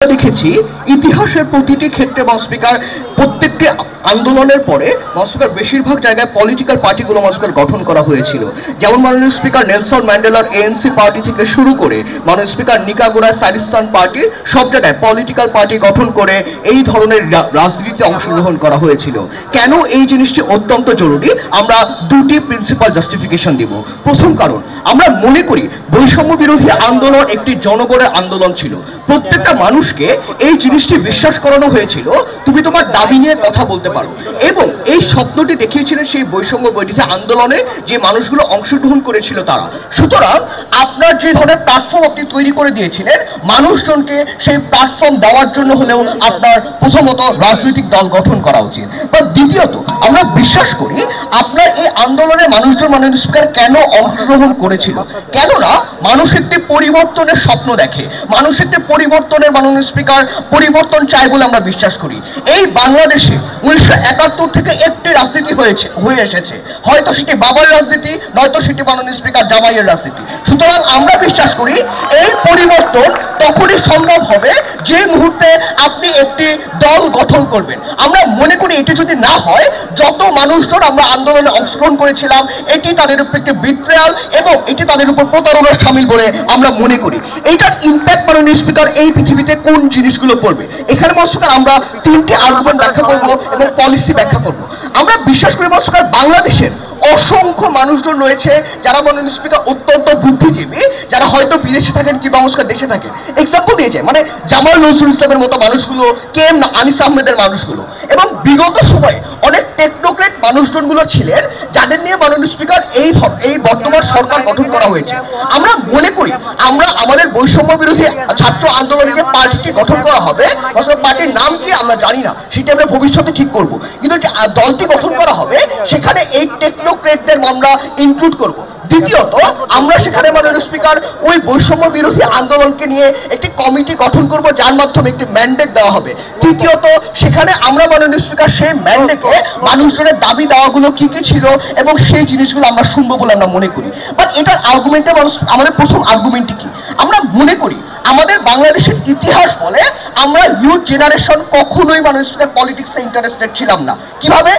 দেখেছি ইতিহাসের প্রতিটি ক্ষেত্রে স্পিকার প্রত্যেকটি আন্দোলনের পরে স্পিকার বেশিরভাগ জায়গায় পলিটিক্যাল পার্টিগুলো স্পিকার গঠন করা হয়েছিল। যেমন মাননীয় স্পিকার নেলসন ম্যান্ডেলার এএনসি পার্টি থেকে শুরু করে মাননীয় স্পিকার নিকাগোরার সারিস্তান পার্টি, সব জায়গায় পলিটিক্যাল পার্টি গঠন করে এই ধরনের রাজনীতিতে অংশগ্রহণ করা হয়েছিল। কেন এই জিনিসটি অত্যন্ত জরুরি, আমরা দুটি প্রিন্সিপাল জাস্টিফিকেশন দিব। প্রথম কারণ, আমরা মনে করি বৈষম্য বিরোধী আন্দোলন একটি জনগণের আন্দোলন ছিল। প্রত্যেকটা মানুষকে এই জিনিসটি বিশ্বাস করানো হয়েছিল তুমি তোমার দাবি নিয়ে কথা বলতে পারো, এবং এই স্বপ্নটি দেখিয়েছিলেন সেই বৈষম্য বিরোধী আন্দোলনে যে মানুষগুলো অংশগ্রহণ করেছিল তারা। সুতরাং আপনার যে ধরনের প্ল্যাটফর্ম আপনি তৈরি করে দিয়েছিলেন, মানুষজনকে সেই প্ল্যাটফর্ম দেওয়ার জন্য হলেও আপনার প্রথমত রাজনৈতিক দল গঠন করা উচিত। বা দ্বিতীয়ত, আমরা বিশ্বাস করি আপনার এই আন্দোলনে মানুষজন মাননীয় স্পিকার কেন অংশগ্রহণ করেছিল, কেননা মানুষ একটি পরিবর্তনের স্বপ্ন দেখে, মানুষ একটি পরিবর্তনের মাননীয় স্পিকার পরিবর্তন চায় বলে আমরা বিশ্বাস করি। এই বাংলাদেশে 1971 থেকে একটি রাজনীতি হয়ে এসেছে, হয়তো সেটি বাবার রাজনীতি, নয়তো সেটি মাননীয় স্পিকার জামাইয়ের রাজনীতি। সুতরাং আমরা বিশ্বাস করি এই পরিবর্তন তখনই সম্ভব হবে যে মুহূর্তে আপনি একটি দল গঠন করবেন। আমরা মনে করি এটি যদি না হয়, যত মানুষজন আমরা আন্দোলনে অংশগ্রহণ করেছিলাম এটি তাদের উপর একটি বিট্রেয়াল এবং এটি তাদের উপর প্রতারণার শামিল বলে আমরা মনে করি। এইটার ইম্প্যাক্ট মাননীয় স্পিকার এই পৃথিবীতে কোন জিনিসগুলো পড়বে, এখানে স্পিকার আমরা তিনটি আর্গুমেন্ট ব্যাখ্যা করব এবং পলিসি ব্যাখ্যা করব। আমরা বিশ্বাস করি স্পিকার বাংলাদেশের অসংখ্য মানুষজন রয়েছে যারা মাননীয় স্পিকার অত্যন্ত বুদ্ধিজীবী, যারা হয়তো বিদেশে থাকেন কিংবা দেশে থাকেন। এক্সাম্পল দিয়েছে মানে জামাল নজরুল ইসলামের মতো মানুষগুলো, কে এম আনিস আহমেদের মানুষগুলো, এবং বিগত সময়ে অনেক টেকনোক্রেট মানুষজনগুলো ছিলেন যাদের নিয়ে মাননীয় স্পিকার এই বর্তমান সরকার গঠন করা হয়েছে। আমরা মনে করি আমরা আমাদের বৈষম্য বিরোধী ছাত্র আন্দোলনের যে পার্টিটি গঠন করা হবে, পার্টির নাম কি আমরা জানি না, সেটা আমরা ভবিষ্যতে ঠিক করব, কিন্তু যে দলটি গঠন করা হবে সেখানে এই টেকনোক্রেটদের আমরা ইনক্লুড করব। দ্বিতীয়ত, আমরা সেখানে মাননীয় স্পিকার ওই বৈষম্য বিরোধী আন্দোলনকে নিয়ে একটি কমিটি গঠন করব যার মাধ্যমে একটি ম্যান্ডেট দেওয়া হবে। তৃতীয়ত, সেখানে আমরা মাননীয় স্পিকার সেই ম্যান্ডেটে মানুষজনের দাবি দেওয়াগুলো কি কি ছিল এবং সেই জিনিসগুলো আমরা শুনবো বলে আমরা মনে করি। বাট এটার আর্গুমেন্টে আমাদের প্রথম আর্গুমেন্টটি কি, আমরা মনে করি আমাদের বাংলাদেশের ইতিহাস বলে আমরা ইউথ জেনারেশন কখনোই মাননীয় স্পিকার পলিটিক্সে ইন্টারেস্টেড ছিলাম না। কিভাবে?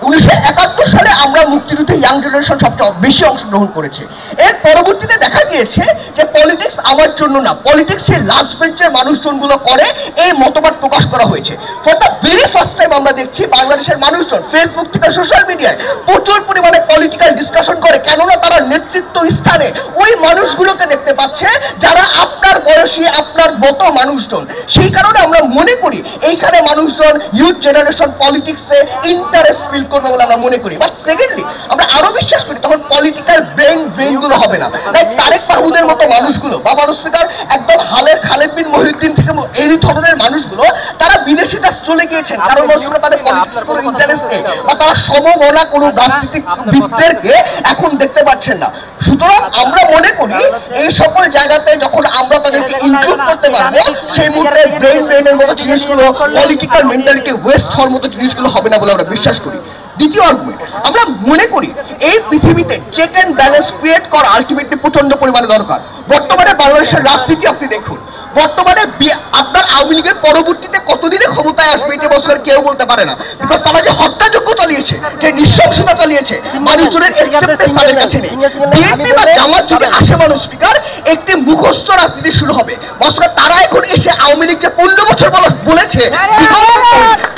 1971 সালে আমরা মুক্তিযুদ্ধে ইয়াং জেনারেশন সবচেয়ে বেশি অংশগ্রহণ করেছে। এর পরবর্তীতে দেখা গিয়েছে যে পলিটিক্স আমার জন্য না, পলিটিক্স সেই লাস্ট বেঞ্চের মানুষজনগুলো করে, এই মতবাদ প্রকাশ করা হয়েছে। For the very first time আমরা দেখছি বাংলাদেশের মানুষজন ফেসবুক থেকে সোশ্যাল মিডিয়ায় প্রচুর পরিমাণে পলিটিক্যাল ডিসকাশন করে, কেননা তারা নেতৃত্ব স্থানে ওই মানুষগুলোকে দেখতে পাচ্ছে যারা আপনার বয়সী, আপনার মতো মানুষজন। সেই কারণে আমরা মনে করি এইখানে মানুষজন ইউথ জেনারেশন পলিটিক্সে ইন্টারেস্ট ফিল করবে বলে আমরা মনে করি। বাট সেকেন্ডলি, আমরা আরো বিশ্বাস করি তখন পলিটিক্যাল ব্রেন গুলো হবে না। তাই তারেক মাহমুদের মতো মানুষগুলো বা মাননীয় স্পিকার একদম খালেদ বিন মহিউদ্দিন থেকে এই ধরনের মানুষগুলো তারা বিদেশে চলে গিয়েছেন, কারণ তাদের পলিটিক্সে কোনো ইন্টারেস্ট নেই বা তারা সমমনা কোনো রাজনীতিবিদদেরকে এখন দেখতে পাচ্ছেন না। সুতরাং আমরা মনে করি এই সকল জায়গাতে যখন আমরা তাদেরকে ইনক্লুড করতে পারবো, সেই মুহূর্তে ব্রেনের মতো জিনিসগুলো, পলিটিক্যাল মেন্টালিটি ওয়েস্ট হওয়ার মতো জিনিসগুলো হবে না বলে আমরা বিশ্বাস করি। দ্বিতীয় আর্গুমেন্ট, আমরা মনে করি এই পৃথিবীতে চেক অ্যান্ড ব্যালেন্স ক্রিয়েট করা আলটিমেটলি প্রচন্ড পরিমাণে দরকার। বর্তমানে বাংলাদেশের রাজনীতি আপনি দেখুন, বর্তমানে আপনার আওয়ামী লীগের পরবর্তীতে কতদিনে ক্ষমতায় আসবে এটি বছর কেউ বলতে পারে না, বিকজ তারা যে হত্যাযজ্ঞ চালিয়েছে, যে নৃশংসতা চালিয়েছে, মানুষজনের এক্সেপ্টেন্স তাদের কাছে নেই। বিএনপি বা জামাত যদি আসে মাননীয় স্পিকার, একটি মুখস্থ রাজনীতি শুরু হবে। তারা এখন এসে আওয়ামী লীগ যে 15 বছর বলেছে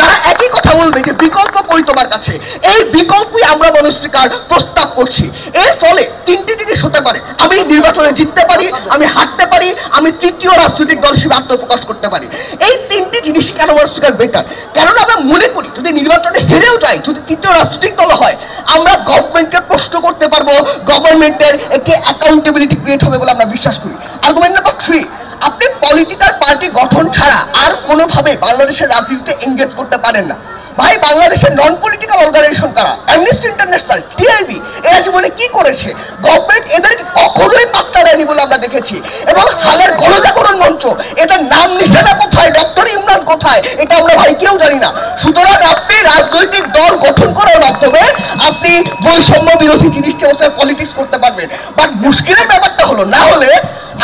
তারা একই কথা বলবে যে বিকল্প কই তোমার কাছে। এই বিকল্পই আমরা মাননীয় স্পিকার প্রস্তাব করছি। এর ফলে তিনটি জিনিস হতে পারে, আমি নির্বাচনে জিততে পারি, আমি হারতে পারি, আমি তৃতীয় রাজনৈতিক দল হিসেবে আত্মপ্রকাশ করতে পারি। এই তিনটি জিনিসই কেন মাননীয় স্পিকার বেটার, কেননা আমরা মনে করি যদি নির্বাচনে হেরেও যাই, যদি তৃতীয় রাজনৈতিক দল হয়, আমরা গভর্নমেন্টকে প্রশ্ন করতে পারবো, গভর্নমেন্টের একটি অ্যাকাউন্টেবিলিটি ক্রিয়েট হবে বলে আমরা বিশ্বাস করি। আর্গুমেন্ট নাম্বার 3, আপনি পলিটিক্যাল পার্টি গঠন ছাড়া আর কোনোভাবে বাংলাদেশের রাজনীতিতে এনগেজ করতে পারেন না। ভাই, বাংলাদেশের নন পলিটিক্যাল অর্গানাইজেশন কারা? অ্যামনেস্টি ইন্টারন্যাশনাল, টিআইবি, এরা জীবনে কি করেছে? গভর্নমেন্ট এদেরকে কখনোই পাত্তা দেয়নি বলে আমরা দেখেছি। এবং হালের গণজাগরণ মঞ্চ, এটার নাম নিশানা কোথায়? ডক্টর ইমরান অবস্থান কোথায় এটা আমরা ভাই কেউ জানি না। সুতরাং আপনি রাজনৈতিক দল গঠন করার মাধ্যমে আপনি বৈষম্য বিরোধী জিনিসটা পলিটিক্স করতে পারবেন। বাট মুশকিলের ব্যাপারটা হলো, না হলে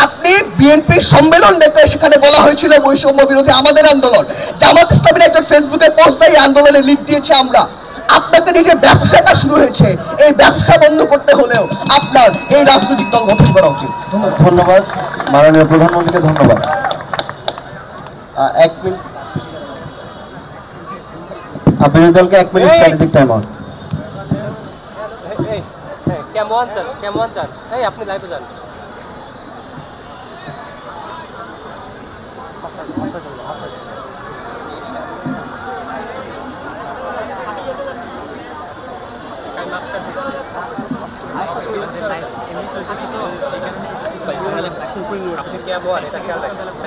আপনি বিএনপির সম্মেলন দেখে সেখানে বলা হয়েছিল বৈষম্য বিরোধী আমাদের আন্দোলন, জামাত ইসলামের একজন ফেসবুকে পোস্ট দিয়ে আন্দোলনে লিড দিয়েছে আমরা। আপনাদের এই যে ব্যবসাটা শুরু হয়েছে, এই ব্যবসা বন্ধ করতে হলেও আপনার এই রাজনৈতিক দল গঠন করা উচিত। ধন্যবাদ মাননীয় প্রধানমন্ত্রীকে, ধন্যবাদ। 1 মিনিট বিরোধী দলকে 1 মিনিট স্ট্র্যাটেজিক টাইম আউট। কেমন চান এই আপনি লাইভে যান। কেমন এটা খেয়াল রাখবেন।